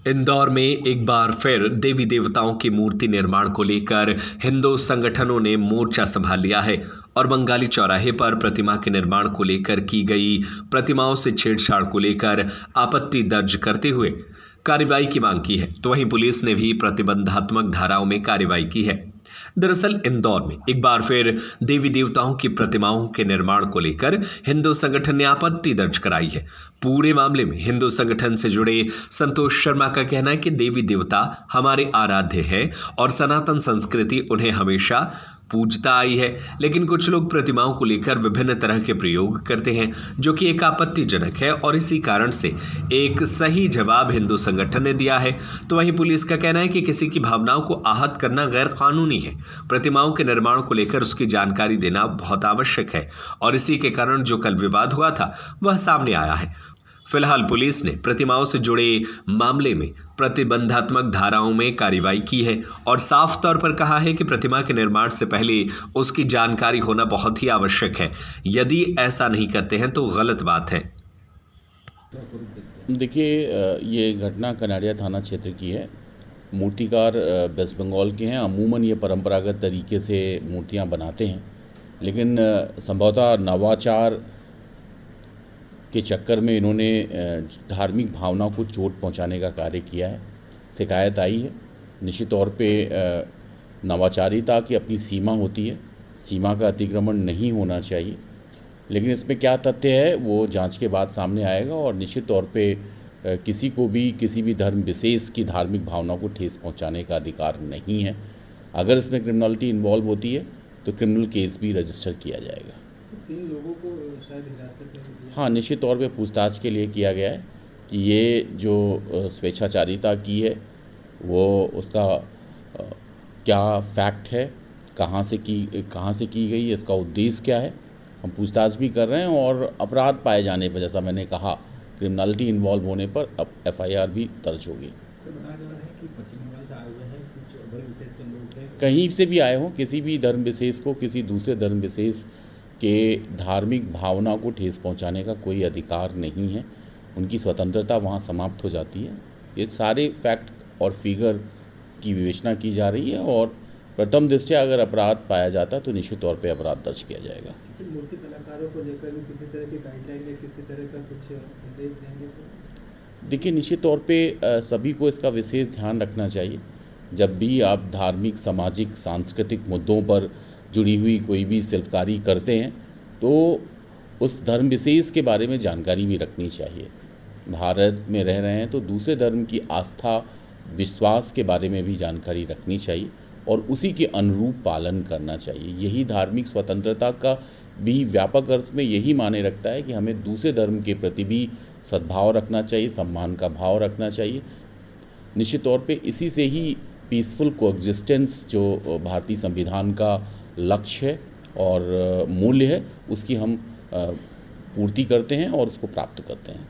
इंदौर में एक बार फिर देवी देवताओं की मूर्ति निर्माण को लेकर हिंदू संगठनों ने मोर्चा संभाल लिया है और बंगाली चौराहे पर प्रतिमा के निर्माण को लेकर की गई प्रतिमाओं से छेड़छाड़ को लेकर आपत्ति दर्ज करते हुए कार्रवाई की मांग की है। तो वहीं पुलिस ने भी प्रतिबंधात्मक धाराओं में कार्रवाई की है। दरअसल इंदौर में एक बार फिर देवी देवताओं की प्रतिमाओं के निर्माण को लेकर हिंदू संगठन ने आपत्ति दर्ज कराई है। पूरे मामले में हिंदू संगठन से जुड़े संतोष शर्मा का कहना है कि देवी देवता हमारे आराध्य है और सनातन संस्कृति उन्हें हमेशा पूजता आई है, लेकिन कुछ लोग प्रतिमाओं को लेकर विभिन्न तरह के प्रयोग करते हैं जो कि एक आपत्तिजनक है और इसी कारण से एक सही जवाब हिंदू संगठन ने दिया है। तो वहीं पुलिस का कहना है कि किसी की भावनाओं को आहत करना गैर कानूनी है। प्रतिमाओं के निर्माण को लेकर उसकी जानकारी देना बहुत आवश्यक है और इसी के कारण जो कल विवाद हुआ था वह सामने आया है। फिलहाल पुलिस ने प्रतिमाओं से जुड़े मामले में प्रतिबंधात्मक धाराओं में कार्रवाई की है और साफ तौर पर कहा है कि प्रतिमा के निर्माण से पहले उसकी जानकारी होना बहुत ही आवश्यक है। यदि ऐसा नहीं करते हैं तो गलत बात है। देखिए, ये घटना कनाड़िया थाना क्षेत्र की है। मूर्तिकार वेस्ट बंगाल के हैं। अमूमन ये परंपरागत तरीके से मूर्तियां बनाते हैं, लेकिन संभवतः नवाचार के चक्कर में इन्होंने धार्मिक भावनाओं को चोट पहुंचाने का कार्य किया है। शिकायत आई है। निश्चित तौर पे नवाचारिता की अपनी सीमा होती है, सीमा का अतिक्रमण नहीं होना चाहिए, लेकिन इसमें क्या तथ्य है वो जांच के बाद सामने आएगा और निश्चित तौर पे किसी को भी किसी भी धर्म विशेष की धार्मिक भावनाओं को ठेस पहुंचाने का अधिकार नहीं है। अगर इसमें क्रिमिनलिटी इन्वॉल्व होती है तो क्रिमिनल केस भी रजिस्टर किया जाएगा। 3 लोगों को शायद हिरासत में लिया। हाँ, निश्चित तौर पे पूछताछ के लिए किया गया है कि ये जो स्वेच्छाचारिता की है वो उसका क्या फैक्ट है, कहाँ से की गई, इसका उद्देश्य क्या है। हम पूछताछ भी कर रहे हैं और अपराध पाए जाने पर, जैसा मैंने कहा, क्रिमिनलिटी इन्वॉल्व होने पर अब FIR भी दर्ज होगी। सर, बताया जा रहा है कि पश्चिम बंगाल से आए हुए हैं, कुछ धर्म विशेष के लोग हैं। कहीं से भी आए हों, किसी भी धर्म विशेष को किसी दूसरे धर्म विशेष के धार्मिक भावना को ठेस पहुंचाने का कोई अधिकार नहीं है। उनकी स्वतंत्रता वहां समाप्त हो जाती है। ये सारे फैक्ट और फिगर की विवेचना की जा रही है और प्रथम दृष्टया अगर अपराध पाया जाता है तो निश्चित तौर पे अपराध दर्ज किया जाएगा। मूर्ति कलाकारों को लेकर भी किसी तरह की गाइडलाइन या किसी तरह का कुछ संदेश देंगे सर? देखिए, निश्चित तौर पे सभी को इसका विशेष ध्यान रखना चाहिए। जब भी आप धार्मिक, सामाजिक, सांस्कृतिक मुद्दों पर जुड़ी हुई कोई भी शिल्पकारी करते हैं तो उस धर्म विशेष के बारे में जानकारी भी रखनी चाहिए। भारत में रह रहे हैं तो दूसरे धर्म की आस्था, विश्वास के बारे में भी जानकारी रखनी चाहिए और उसी के अनुरूप पालन करना चाहिए। यही धार्मिक स्वतंत्रता का भी व्यापक अर्थ में यही माने रखता है कि हमें दूसरे धर्म के प्रति भी सद्भाव रखना चाहिए, सम्मान का भाव रखना चाहिए। निश्चित तौर पे इसी से ही पीसफुल कोएग्जिस्टेंस जो भारतीय संविधान का लक्ष्य है और मूल्य है, उसकी हम पूर्ति करते हैं और उसको प्राप्त करते हैं।